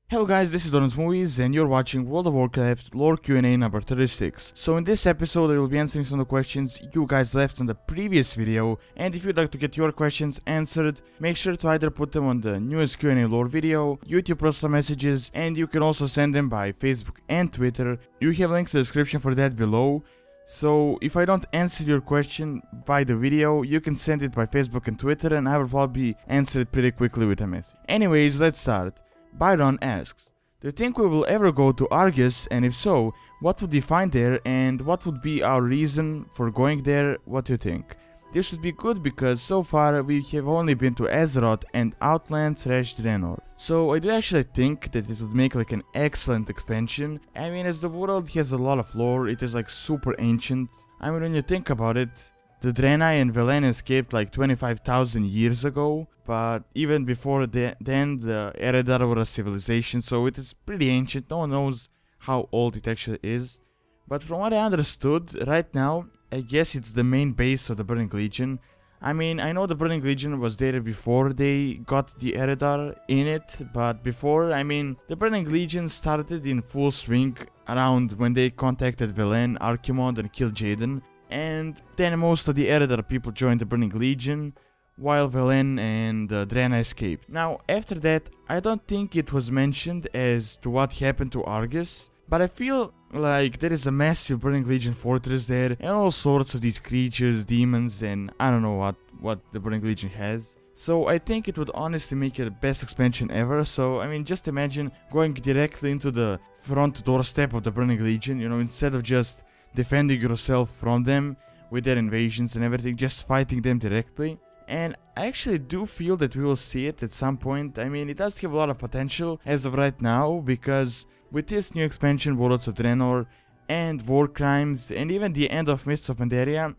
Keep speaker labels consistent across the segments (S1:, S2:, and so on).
S1: Hello guys, this is Doronsmovies and you're watching World of Warcraft lore Q&A number 36. So in this episode I will be answering some of the questions you guys left on the previous video, and if you'd like to get your questions answered, make sure to either put them on the newest Q&A lore video, YouTube personal messages, and you can also send them by Facebook and Twitter. You have links in the description for that below. So if I don't answer your question by the video, you can send it by Facebook and Twitter and I will probably answer it pretty quickly with a message. Anyways, let's start. Byron asks, do you think we will ever go to Argus, and if so, what would we find there and what would be our reason for going there? What do you think? This would be good because so far we have only been to Azeroth and Outland/Draenor. So I do actually think that it would make like an excellent expansion. I mean, as the world has a lot of lore, it is like super ancient. I mean, when you think about it, the Draenei and Velen escaped like 25,000 years ago, but even before then the Eredar were a civilization, so it is pretty ancient. No one knows how old it actually is. But from what I understood, right now, I guess it's the main base of the Burning Legion. I mean, I know the Burning Legion was there before they got the Eredar in it, but before, I mean, the Burning Legion started in full swing around when they contacted Velen, Archimonde and Kil'Jaeden. And then most of the Eredar people joined the Burning Legion, while Velen and Draenei escaped. Now, after that, I don't think it was mentioned as to what happened to Argus, but I feel like there is a massive Burning Legion fortress there, and all sorts of these creatures, demons, and I don't know what the Burning Legion has. So I think it would honestly make it the best expansion ever. So I mean, just imagine going directly into the front doorstep of the Burning Legion, you know, instead of just defending yourself from them with their invasions and everything, just fighting them directly. And I actually do feel that we will see it at some point. I mean, it does have a lot of potential as of right now, because with this new expansion, Warlords of Draenor and War Crimes, and even the end of Mists of Pandaria,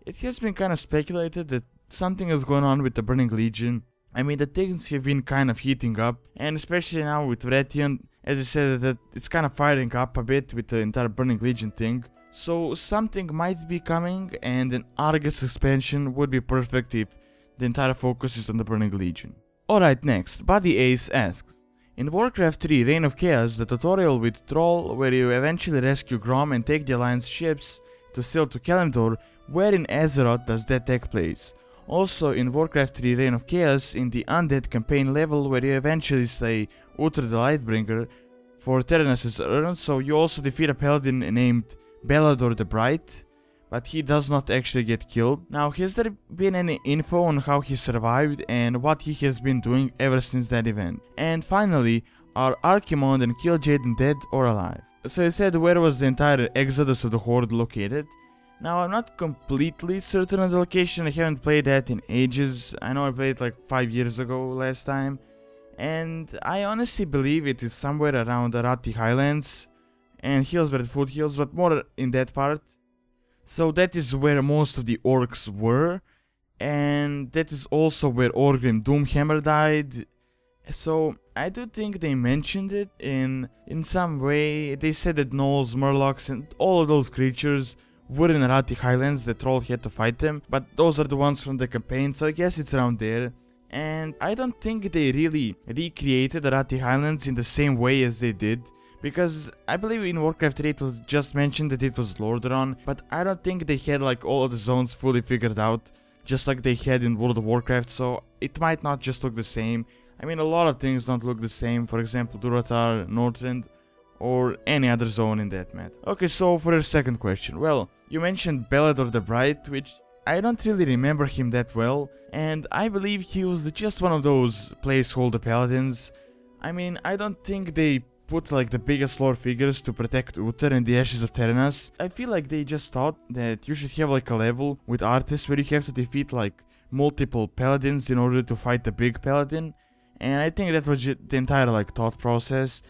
S1: it has been kind of speculated that something is going on with the Burning Legion. I mean, the things have been kind of heating up, and especially now with Wrathion, as I said, that it's kind of firing up a bit with the entire Burning Legion thing. So something might be coming, and an Argus expansion would be perfect if the entire focus is on the Burning Legion. Alright, next, Buddy Ace asks, in Warcraft 3 Reign of Chaos, the tutorial with Troll, where you eventually rescue Grom and take the Alliance ships to sail to Kalimdor, where in Azeroth does that take place? Also in Warcraft 3 Reign of Chaos, in the Undead campaign level where you eventually slay Uther the Lightbringer for Terenas' urn, so you also defeat a paladin named Ballador the Bright, but he does not actually get killed. Now, has there been any info on how he survived and what he has been doing ever since that event? And finally, are Archimonde and Kil'Jaeden dead or alive? So I said, where was the entire exodus of the Horde located? Now, I'm not completely certain on the location. I haven't played that in ages. I know I played like 5 years ago last time, and I honestly believe it is somewhere around the Arathi Highlands and Hillsbrad foothills, but more in that part. So that is where most of the orcs were, and that is also where Orgrim Doomhammer died. So I do think they mentioned it in some way. They said that gnolls, murlocs and all of those creatures were in Arathi Highlands, the troll had to fight them, but those are the ones from the campaign, so I guess it's around there. And I don't think they really recreated Arathi Highlands in the same way as they did, because I believe in Warcraft 3 it was just mentioned that it was Lordaeron, but I don't think they had like all of the zones fully figured out, just like they had in World of Warcraft, so it might not just look the same. I mean, a lot of things don't look the same, for example Durotar, Northrend, or any other zone in that map. Okay, so for your second question, well, you mentioned Ballador the Bright, which I don't really remember him that well, and I believe he was just one of those placeholder paladins. I mean, I don't think they put like the biggest lore figures to protect Uther and the Ashes of Terenas. I feel like they just thought that you should have like a level with arthas where you have to defeat like multiple paladins in order to fight the big paladin, and I think that was the entire like thought process.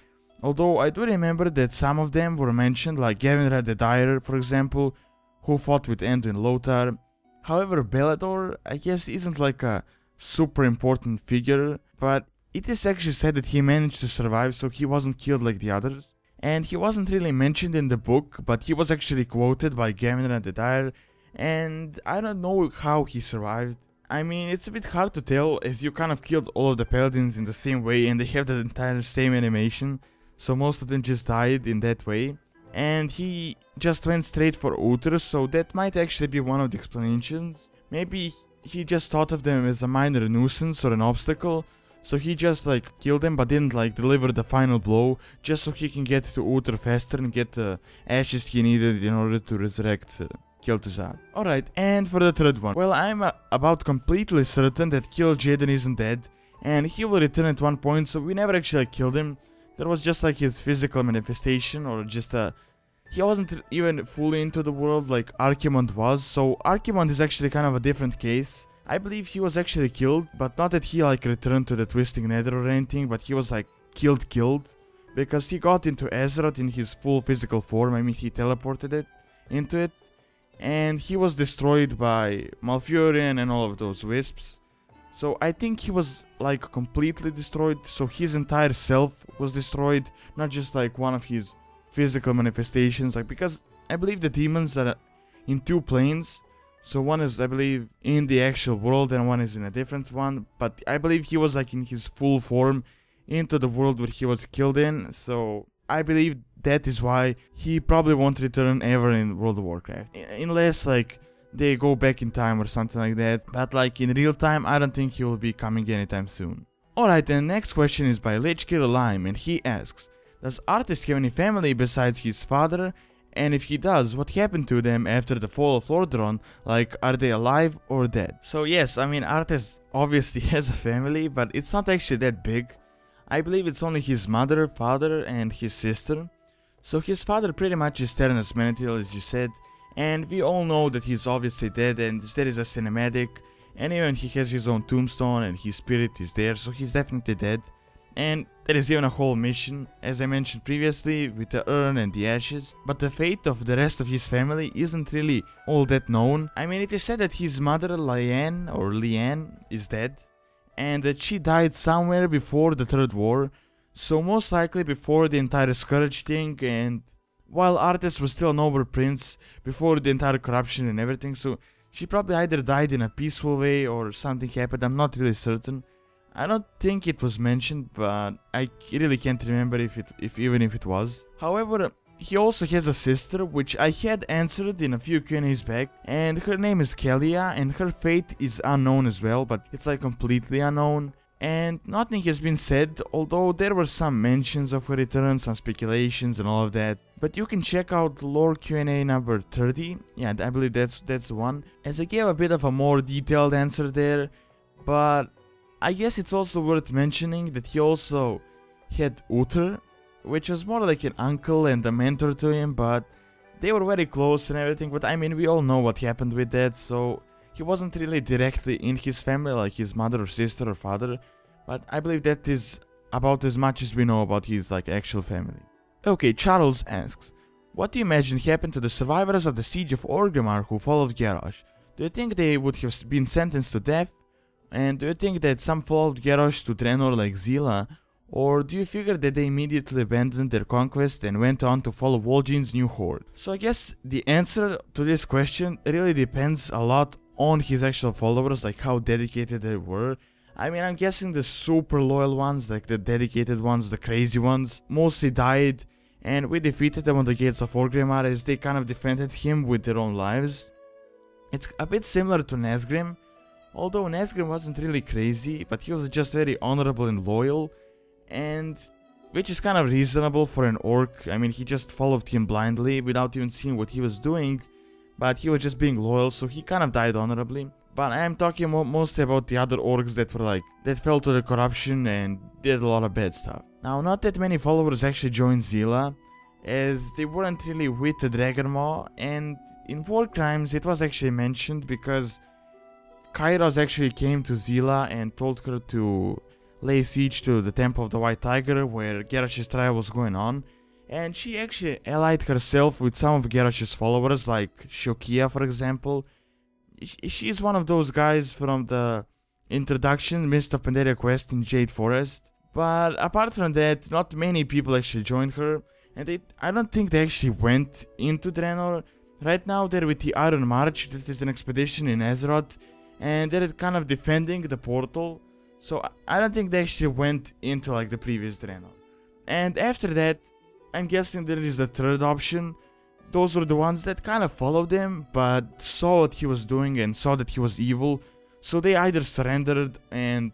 S1: Although I do remember that some of them were mentioned, like Gavinrad the Dire, for example, who fought with Anduin Lothar. However, Ballador, I guess, isn't like a super important figure, but it is actually said that he managed to survive, so he wasn't killed like the others. And he wasn't really mentioned in the book, but he was actually quoted by Gavinrad the Dire, and I don't know how he survived. I mean, it's a bit hard to tell as you kind of killed all of the paladins in the same way and they have the entire same animation, so most of them just died in that way. And he just went straight for Uther, so that might actually be one of the explanations. Maybe he just thought of them as a minor nuisance or an obstacle, so he just like killed them but didn't like deliver the final blow, just so he can get to Uther faster and get the ashes he needed in order to resurrect Kil'Jaeden. Alright, and for the third one. Well, I'm about completely certain that Kil'Jaeden isn't dead, and he will return at one point, so we never actually killed him. There was just like his physical manifestation, or just he wasn't even fully into the world like Archimonde was, so Archimonde is actually kind of a different case. I believe he was actually killed, but not that he like returned to the Twisting Nether or anything, but he was like killed, because he got into Azeroth in his full physical form. I mean, he teleported into it, and he was destroyed by Malfurion and all of those wisps. So I think he was like completely destroyed, so his entire self was destroyed, not just like one of his physical manifestations, like because I believe the demons are in two planes. So one is, I believe, in the actual world and one is in a different one, but I believe he was like in his full form into the world where he was killed in, so I believe that is why he probably won't return ever in World of Warcraft, unless like they go back in time or something like that, but like in real time I don't think he will be coming anytime soon. Alright, and next question is by Lichkiller Lime, and he asks, does Arthas have any family besides his father? And if he does, what happened to them after the fall of Lordaeron? Like, are they alive or dead? So yes, I mean, Arthas obviously has a family, but it's not actually that big. I believe it's only his mother, father, and his sister. So his father pretty much is Terranus Menethil, as you said, and we all know that he's obviously dead, and there is a cinematic, and even he has his own tombstone and his spirit is there, so he's definitely dead. And there is even a whole mission, as I mentioned previously, with the urn and the ashes, but the fate of the rest of his family isn't really all that known. I mean, it is said that his mother Leanne is dead, and that she died somewhere before the Third War, so most likely before the entire Scourge thing, and while Arthas was still a noble prince before the entire corruption and everything, so she probably either died in a peaceful way or something happened. I'm not really certain. I don't think it was mentioned, but I really can't remember even if it was. However, he also has a sister, which I had answered in a few Q&As back, and her name is Kelia, and her fate is unknown as well, but it's like completely unknown. And nothing has been said, although there were some mentions of her return, some speculations and all of that. But you can check out lore Q&A number 30, yeah, I believe that's the one, as I gave a bit of a more detailed answer there, but I guess it's also worth mentioning that he also had Uther, which was more like an uncle and a mentor to him, but they were very close and everything, but I mean, we all know what happened with that, so he wasn't really directly in his family like his mother or sister or father, but I believe that is about as much as we know about his like actual family. Okay, Charles asks, what do you imagine happened to the survivors of the Siege of Orgrimmar who followed Garrosh? Do you think they would have been sentenced to death? And do you think that some followed Garrosh to Draenor like Zila? Or do you figure that they immediately abandoned their conquest and went on to follow vol'jin's new horde? So I guess the answer to this question really depends a lot on his actual followers, like how dedicated they were. I mean, I'm guessing the super loyal ones, like the dedicated ones, the crazy ones, mostly died, and we defeated them on the gates of Orgrimmar as they kind of defended him with their own lives. It's a bit similar to Nazgrim, although Nazgrim wasn't really crazy, but he was just very honorable and loyal, and which is kind of reasonable for an orc. I mean, he just followed him blindly without even seeing what he was doing, but he was just being loyal, so he kind of died honorably. But I am talking mostly about the other orcs that fell to the corruption and did a lot of bad stuff. Now, not that many followers actually joined Zila, as they weren't really with the Dragonmaw, and in War Crimes it was actually mentioned because Kairos actually came to Zila and told her to lay siege to the Temple of the White Tiger where Garrosh's trial was going on, and she actually allied herself with some of Garrosh's followers like Shokia, for example. She's one of those guys from the introduction Mist of Pandaria quest in Jade Forest, but apart from that, not many people actually joined her, and I don't think they actually went into Draenor. Right now they're with the Iron March, that is an expedition in Azeroth, and they're kind of defending the portal. So I don't think they actually went into like the previous Draenor. And after that, I'm guessing there is the third option. Those were the ones that kind of followed him, but saw what he was doing and saw that he was evil. So they either surrendered and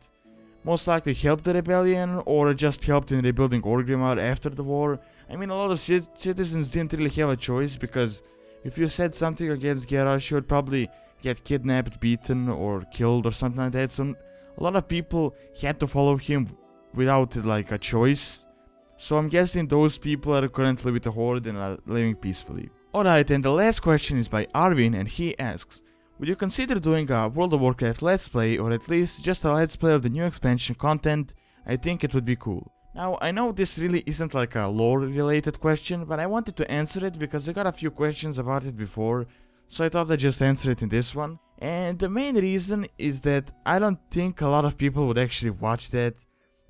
S1: most likely helped the rebellion, or just helped in rebuilding Orgrimmar after the war. I mean, a lot of citizens didn't really have a choice, because if you said something against Garrosh, you would probably get kidnapped, beaten, or killed or something like that. So a lot of people had to follow him without like a choice. So I'm guessing those people are currently with the Horde and are living peacefully. Alright, and the last question is by Arvin, and he asks, would you consider doing a World of Warcraft Let's Play, or at least just a Let's Play of the new expansion content? I think it would be cool. Now, I know this really isn't like a lore related question, but I wanted to answer it because I got a few questions about it before, so I thought I'd just answer it in this one. And the main reason is that I don't think a lot of people would actually watch that,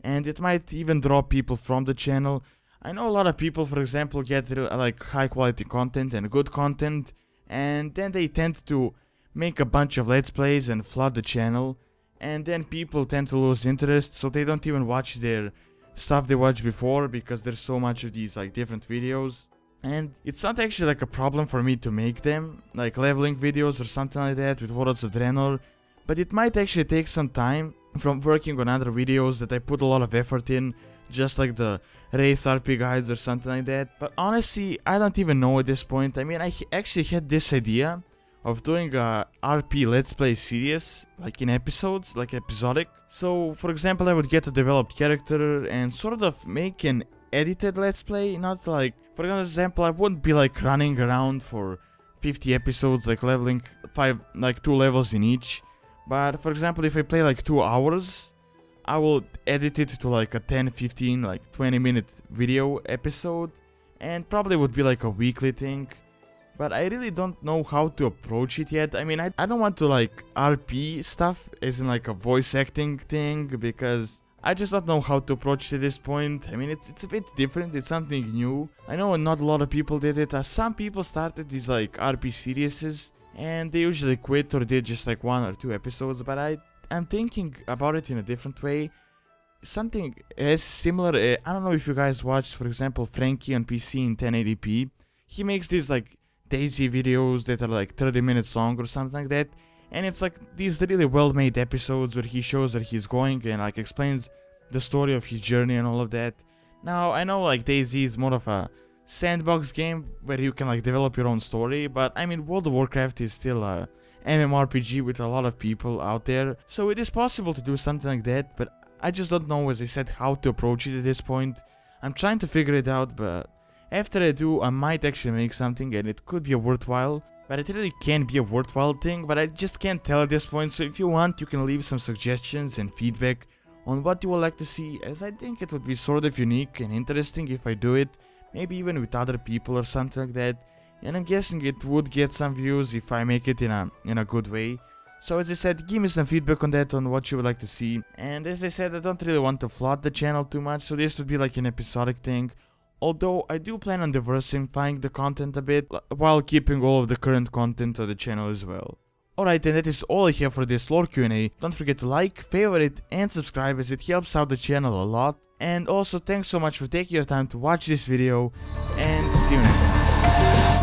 S1: and it might even draw people from the channel. I know a lot of people, for example, get like high quality content and good content, and then they tend to make a bunch of Let's Plays and flood the channel, and then people tend to lose interest, so they don't even watch their stuff they watched before, because there's so much of these like different videos. And it's not actually like a problem for me to make them, like leveling videos or something like that with Worlds of Draenor, but it might actually take some time from working on other videos that I put a lot of effort in, just like the race RP guides or something like that. But honestly, I don't even know at this point. I mean, I actually had this idea of doing a RP Let's Play series, like in episodes, like episodic. So, for example, I would get a developed character and sort of make an edited Let's Play, not like, for example, I wouldn't be like running around for 50 episodes, like leveling 2 levels in each. But, for example, if I play like 2 hours, I will edit it to like a 10, 15, like 20 minute video episode, and probably would be like a weekly thing. But I really don't know how to approach it yet. I mean, I don't want to like RP stuff as in like a voice acting thing, because I just don't know how to approach it at this point. I mean, it's a bit different, it's something new. I know not a lot of people did it. Some people started these like RP series and they usually quit or did just like 1 or 2 episodes, but I'm thinking about it in a different way. Something as similar, I don't know if you guys watched, for example, Frankie on PC in 1080p. He makes these like Daisy videos that are like 30 minutes long or something like that, and it's like these really well made episodes where he shows where he's going and like explains the story of his journey and all of that. Now I know like Daisy is more of a sandbox game where you can like develop your own story, but I mean, World of Warcraft is still a MMORPG with a lot of people out there, so it is possible to do something like that, but I just don't know, as I said, how to approach it at this point. I'm trying to figure it out, but after I do, I might actually make something and it could be a worthwhile, but it really can be a worthwhile thing, but I just can't tell at this point. So if you want, you can leave some suggestions and feedback on what you would like to see, as I think it would be sort of unique and interesting if I do it, maybe even with other people or something like that, and I'm guessing it would get some views if I make it in a good way. So as I said, give me some feedback on that, on what you would like to see, and as I said, I don't really want to flood the channel too much, so this would be like an episodic thing. Although I do plan on diversifying the content a bit, while keeping all of the current content on the channel as well. Alright, and that is all I have for this lore Q&A. Don't forget to like, favorite and subscribe, as it helps out the channel a lot. And also thanks so much for taking your time to watch this video, and see you next time.